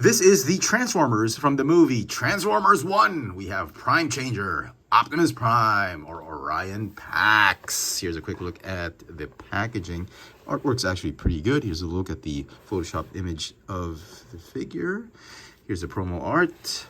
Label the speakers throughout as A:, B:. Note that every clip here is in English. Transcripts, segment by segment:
A: This is the Transformers from the movie Transformers 1. We have Prime Changer, Optimus Prime, or Orion Pax. Here's a quick look at the packaging. Artwork's actually pretty good. Here's a look at the photoshopped image of the figure. Here's the promo art.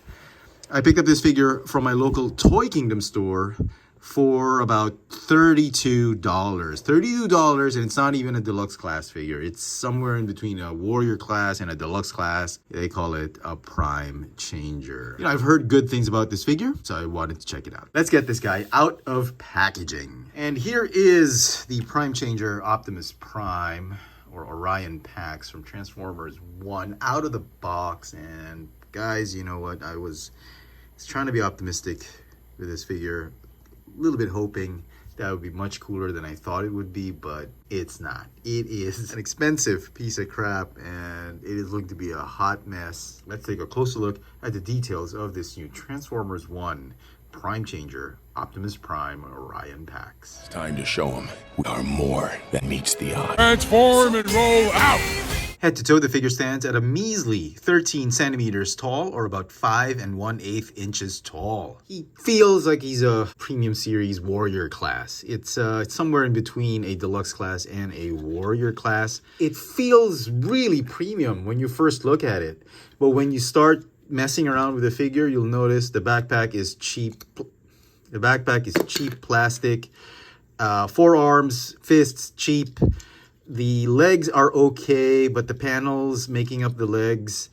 A: I picked up this figure from my local Toy Kingdom store for about $32. $32, and it's not even a deluxe class figure. It's somewhere in between a warrior class and a deluxe class. They call it a Prime Changer. You know, I've heard good things about this figure, so I wanted to check it out. Let's get this guy out of packaging. And here is the Prime Changer Optimus Prime, or Orion Pax from Transformers 1 out of the box. And guys, you know what? I was trying to be optimistic with this figure. A little bit hoping that would be much cooler than I thought it would be, but it's not. It is an expensive piece of crap, and it is looking to be a hot mess. Let's take a closer look at the details of this new Transformers 1 Prime Changer Optimus Prime Orion Pax.
B: It's time to show them we are more than meets the eye.
C: Transform and roll out!
A: Head to toe, the figure stands at a measly 13 centimeters tall, or about 5 1/8 inches tall. He feels like he's a premium series warrior class. It's somewhere in between a deluxe class and a warrior class. It feels really premium when you first look at it, but when you start messing around with the figure, you'll notice the backpack is cheap. The backpack is cheap plastic. Forearms, fists, cheap. The legs are okay, but the panels making up the legs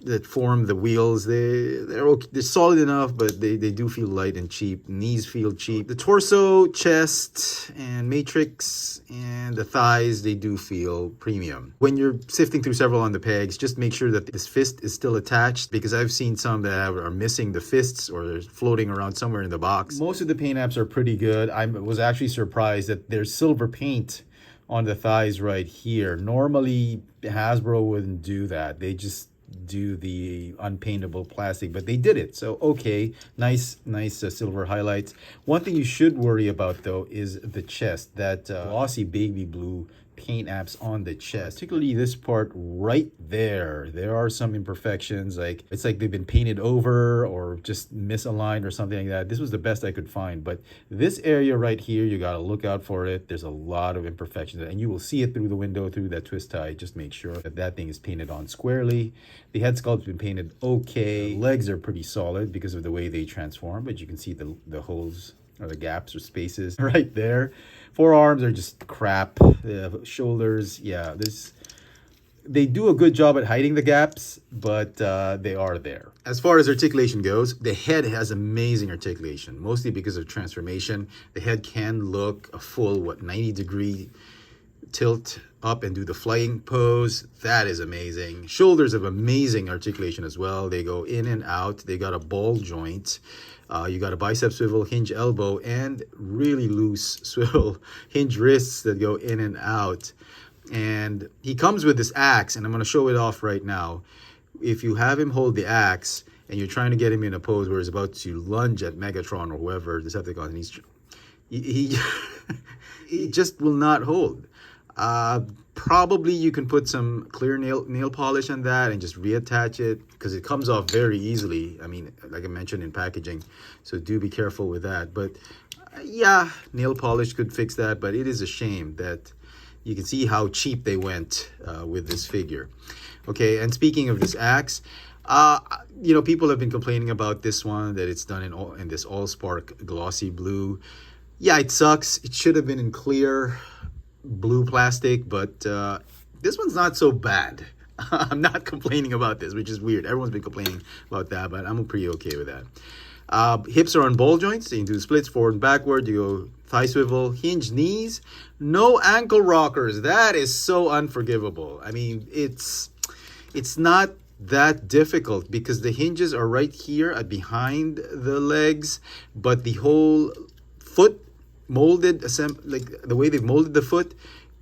A: that form the wheels, they're okay. They're solid enough, but they do feel light and cheap. Knees feel cheap. The torso, chest, and matrix, and the thighs, they do feel premium. When you're sifting through several on the pegs, just make sure that this fist is still attached, because I've seen some that are missing the fists or they're floating around somewhere in the box. Most of the paint apps are pretty good. I was actually surprised that there's silver paint on the thighs right here. Normally, Hasbro wouldn't do that. They just do the unpaintable plastic, but they did it. So, okay, nice silver highlights. One thing you should worry about, though, is the chest. That glossy baby blue paint apps on the chest, particularly this part right there. There are some imperfections, like it's like they've been painted over or just misaligned or something like that. This was the best I could find, but this area right here, you got to look out for it. There's a lot of imperfections, and you will see it through the window, through that twist tie. Just make sure that that thing is painted on squarely. The head sculpt's been painted okay. The legs are pretty solid because of the way they transform, but you can see the holes or the gaps or spaces right there. Forearms are just crap. The shoulders, yeah, they do a good job at hiding the gaps, but they are there. As far as articulation goes, the head has amazing articulation, mostly because of transformation. The head can look a full, 90-degree tilt up and do the flying pose. That is amazing. Shoulders have amazing articulation as well. They go in and out. They got a ball joint. You got a bicep swivel, hinge elbow, and really loose swivel hinge wrists that go in and out. And he comes with this axe, and I'm going to show it off right now. If you have him hold the axe and you're trying to get him in a pose where he's about to lunge at Megatron or whoever, Decepticon, and he just will not hold. Probably you can put some clear nail polish on that and just reattach it, because it comes off very easily. I mean, like I mentioned, in packaging, so do be careful with that. But yeah, nail polish could fix that, but it is a shame that you can see how cheap they went with this figure. Okay, and speaking of this axe, you know, people have been complaining about this one, that it's done in this all-spark glossy blue. Yeah, it sucks. It should have been in clear blue plastic, but this one's not so bad. I'm not complaining about this, which is weird. Everyone's been complaining about that, but I'm pretty okay with that. Hips are on ball joints, so you can do splits forward and backward. You go thigh swivel, hinge knees, no ankle rockers. That is so unforgivable. I mean, it's not that difficult, because the hinges are right here behind the legs, but the whole foot molded, like the way they've molded the foot,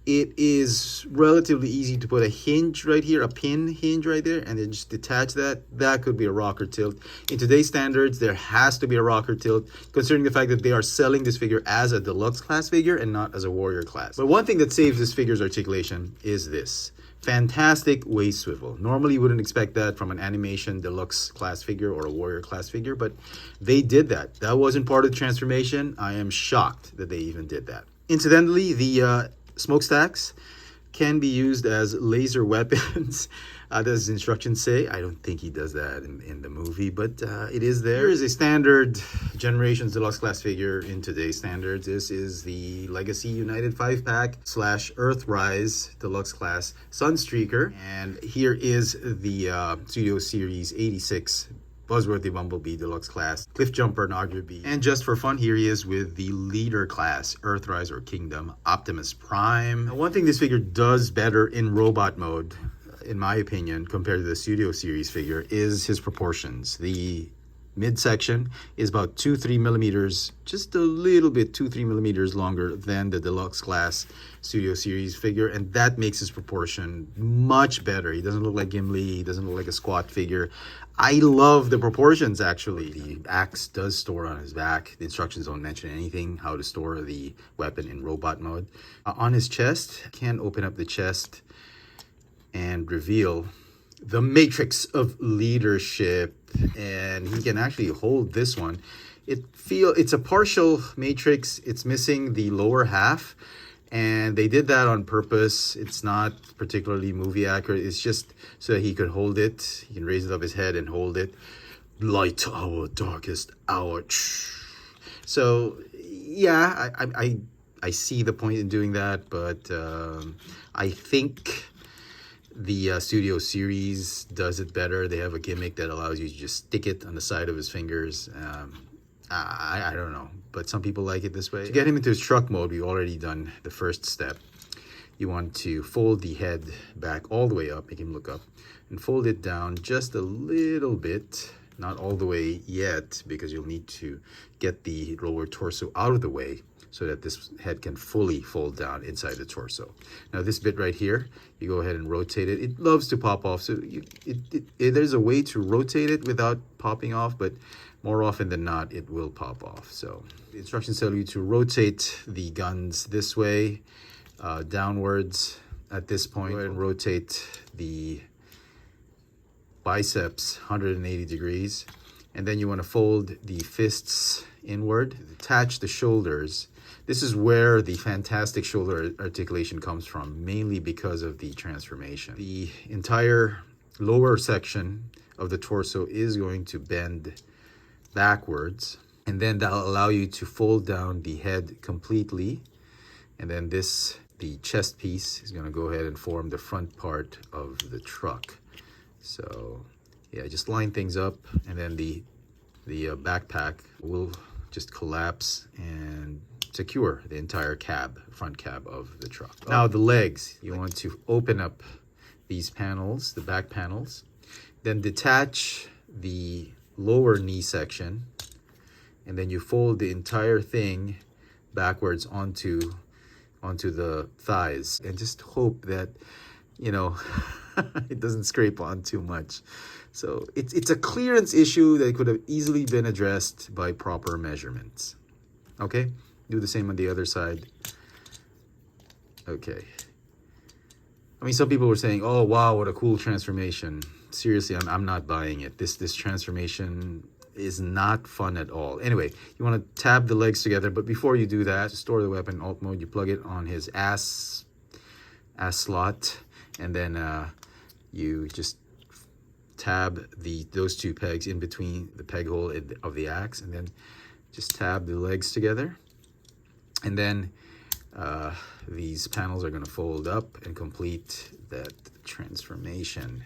A: it is relatively easy to put a hinge right here, a pin hinge right there, and then just detach that. That could be a rocker tilt. In today's standards, there has to be a rocker tilt, considering the fact that they are selling this figure as a deluxe class figure and not as a warrior class. But one thing that saves this figure's articulation is this. Fantastic waist swivel. Normally you wouldn't expect that from an animation deluxe class figure or a warrior class figure, but they did that. That wasn't part of the transformation. I am shocked that they even did that. Incidentally, the smokestacks can be used as laser weapons. Does the instructions say? I don't think he does that in the movie, but it is there. Here is a standard Generations Deluxe class figure in today's standards. This is the Legacy United 5-pack / Earthrise Deluxe class Sunstreaker. And here is the Studio Series 86 Buzzworthy Bumblebee Deluxe class Cliff Jumper Nogger Bee. And just for fun, here he is with the Leader class Earthrise or Kingdom Optimus Prime. Now, one thing this figure does better in robot mode, in my opinion, compared to the Studio Series figure, is his proportions. The midsection is about 2-3 millimeters, just a little bit 2-3 millimeters longer than the Deluxe class Studio Series figure, and that makes his proportion much better. He doesn't look like Gimli, he doesn't look like a squat figure. I love the proportions, actually. The axe does store on his back. The instructions don't mention anything how to store the weapon in robot mode. On his chest, can open up the chest and reveal the matrix of leadership, and he can actually hold this one. It's a partial matrix. It's missing the lower half, and they did that on purpose. It's not particularly movie accurate. It's just so that he could hold it. He can raise it up his head and hold it. Light our darkest hour. So yeah, I see the point in doing that, but I think the Studio Series does it better. They have a gimmick that allows you to just stick it on the side of his fingers. I don't know, but some people like it this way. To get him into his truck mode, we've already done the first step. You want to fold the head back all the way up, make him look up, and fold it down just a little bit. Not all the way yet, because you'll need to get the lower torso out of the way so that this head can fully fold down inside the torso. Now this bit right here, you go ahead and rotate it. It loves to pop off, so there's a way to rotate it without popping off, but more often than not, it will pop off. So the instructions tell you to rotate the guns this way, downwards at this point. Go ahead and rotate the biceps 180 degrees, and then you want to fold the fists inward, attach the shoulders. This is where the fantastic shoulder articulation comes from, mainly because of the transformation. The entire lower section of the torso is going to bend backwards, and then that'll allow you to fold down the head completely, and then the chest piece is going to go ahead and form the front part of the truck. So yeah, just line things up, and then the backpack will just collapse and secure the entire front cab of the truck. Now the legs, you want to open up these panels, the back panels, then detach the lower knee section, and then you fold the entire thing backwards onto the thighs, and just hope that, you know, it doesn't scrape on too much. So it's a clearance issue that could have easily been addressed by proper measurements. Okay, do the same on the other side. Okay. I mean, some people were saying, "Oh wow, what a cool transformation." Seriously, I'm not buying it. This transformation is not fun at all. Anyway, you want to tab the legs together, but before you do that, to store the weapon, alt mode, you plug it on his ass slot, and then you just tab those two pegs in between the peg hole of the axe, and then just tab the legs together, and then these panels are going to fold up and complete that transformation.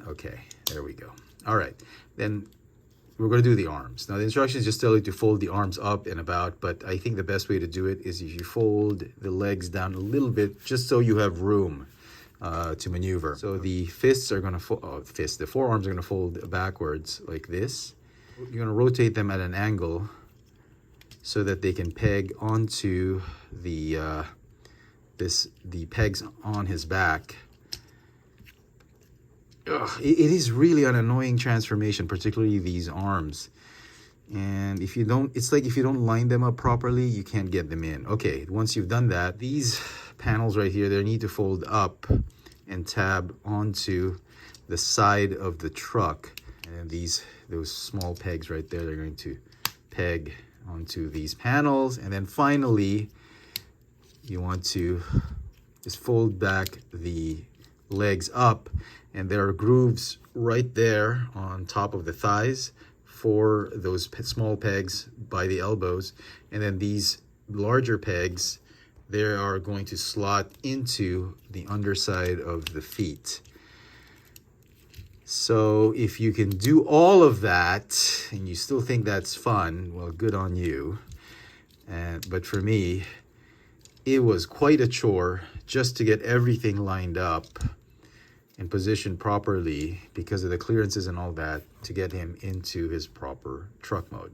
A: Okay, there we go. All right, then we're going to do the arms. Now the instructions just tell you to fold the arms up and about, but I think the best way to do it is if you fold the legs down a little bit, just so you have room to maneuver. So the fists are going to the forearms are going to fold backwards like this. You're going to rotate them at an angle so that they can peg onto the pegs on his back. It is really an annoying transformation, particularly these arms. And if you don't, it's like if you don't line them up properly, you can't get them in. Okay, once you've done that, these panels right here, they need to fold up and tab onto the side of the truck. And those small pegs right there, they're going to peg onto these panels. And then finally, you want to just fold back the legs up, and there are grooves right there on top of the thighs for those small pegs by the elbows, and then these larger pegs, they are going to slot into the underside of the feet. So if you can do all of that and you still think that's fun, well, good on you. But for me, it was quite a chore just to get everything lined up and positioned properly because of the clearances and all that to get him into his proper truck mode.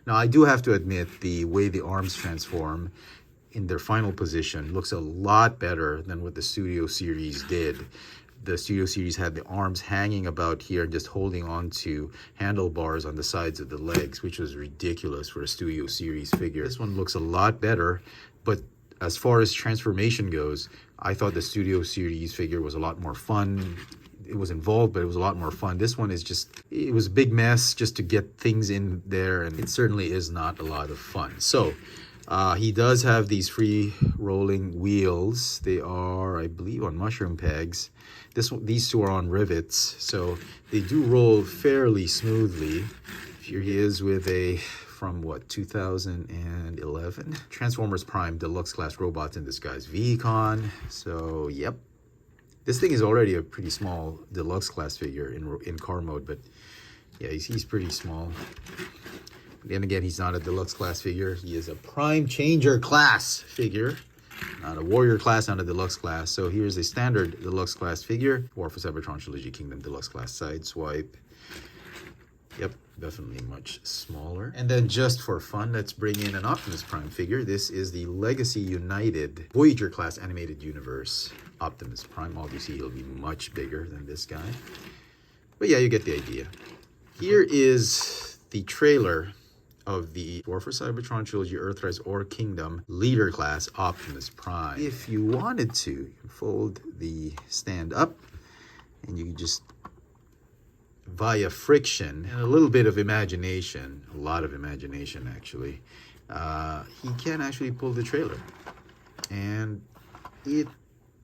A: Now, I do have to admit the way the arms transform in their final position looks a lot better than what the Studio Series did. The Studio Series had the arms hanging about here, just holding on to handlebars on the sides of the legs, which was ridiculous for a Studio Series figure. This one looks a lot better, but as far as transformation goes, I thought the Studio Series figure was a lot more fun. It was involved, but it was a lot more fun. This one is just, it was a big mess just to get things in there, and it certainly is not a lot of fun. So, he does have these free rolling wheels. They are, I believe, on mushroom pegs. These two are on rivets, so they do roll fairly smoothly. Here he is with a, from what, 2011? Transformers Prime Deluxe Class Robots in Disguise V-Con. So, yep. This thing is already a pretty small Deluxe Class figure in car mode, but yeah, he's pretty small. Then again, he's not a Deluxe Class figure. He is a Prime Changer Class figure. Not a Warrior Class, not a Deluxe Class. So here's a standard Deluxe Class figure. War for Cybertron Trilogy Kingdom Deluxe Class side swipe. Yep, definitely much smaller. And then just for fun, let's bring in an Optimus Prime figure. This is the Legacy United Voyager Class Animated Universe Optimus Prime. Obviously, he'll be much bigger than this guy. But yeah, you get the idea. Here is the trailer of the War for Cybertron Trilogy Earthrise or Kingdom Leader Class Optimus Prime. If you wanted to, you can fold the stand up and you can just, via friction and a little bit of imagination, a lot of imagination actually, he can actually pull the trailer. And it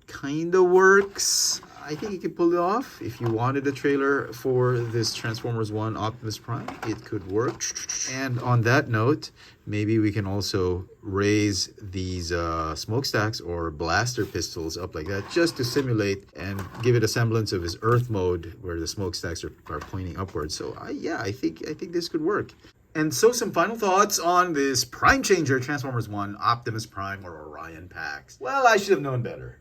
A: kind of works. I think you can pull it off. If you wanted a trailer for this Transformers 1 Optimus Prime, it could work. And on that note, maybe we can also raise these smokestacks or blaster pistols up like that, just to simulate and give it a semblance of his Earth mode where the smokestacks are pointing upwards. So I think this could work. And so some final thoughts on this Prime Changer Transformers 1 Optimus Prime or Orion Pax. Well, I should have known better.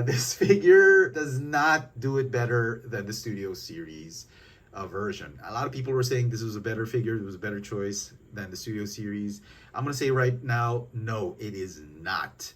A: This figure does not do it better than the Studio Series version. A lot of people were saying this was a better figure, it was a better choice than the Studio Series. I'm going to say right now, no, it is not.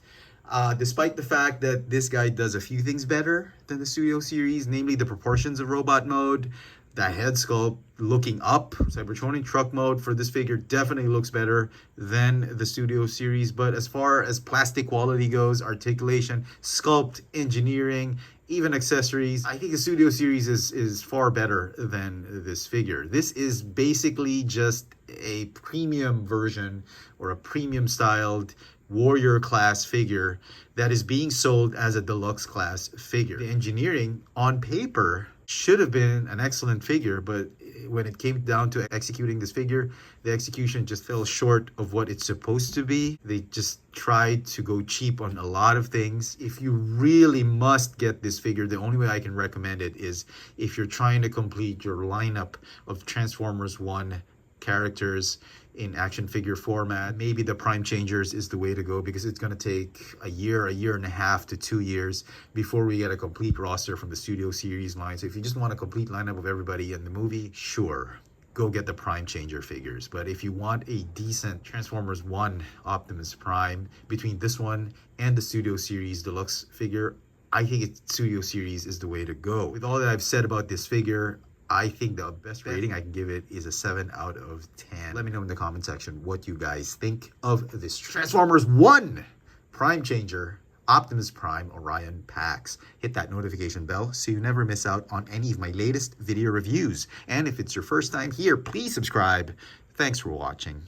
A: Despite the fact that this guy does a few things better than the Studio Series, namely the proportions of robot mode, the head sculpt looking up, Cybertronic truck mode for this figure definitely looks better than the Studio Series. But as far as plastic quality goes, articulation, sculpt, engineering, even accessories, I think the Studio Series is far better than this figure. This is basically just a premium version or a premium styled Warrior class figure that is being sold as a Deluxe class figure. The engineering on paper should have been an excellent figure, but when it came down to executing this figure, the execution just fell short of what it's supposed to be. They just tried to go cheap on a lot of things. If you really must get this figure, the only way I can recommend it is if you're trying to complete your lineup of Transformers 1 characters in action figure format, maybe the Prime Changers is the way to go, because it's going to take a year and a half to 2 years before we get a complete roster from the Studio Series line. So if you just want a complete lineup of everybody in the movie, sure, go get the Prime Changer figures. But if you want a decent Transformers 1 Optimus Prime between this one and the Studio Series Deluxe figure, I think Studio Series is the way to go. With all that I've said about this figure, I think the best rating I can give it is a 7 out of 10. Let me know in the comment section what you guys think of this Transformers 1 Prime Changer Optimus Prime Orion Pax. Hit that notification bell so you never miss out on any of my latest video reviews. And if it's your first time here, please subscribe. Thanks for watching.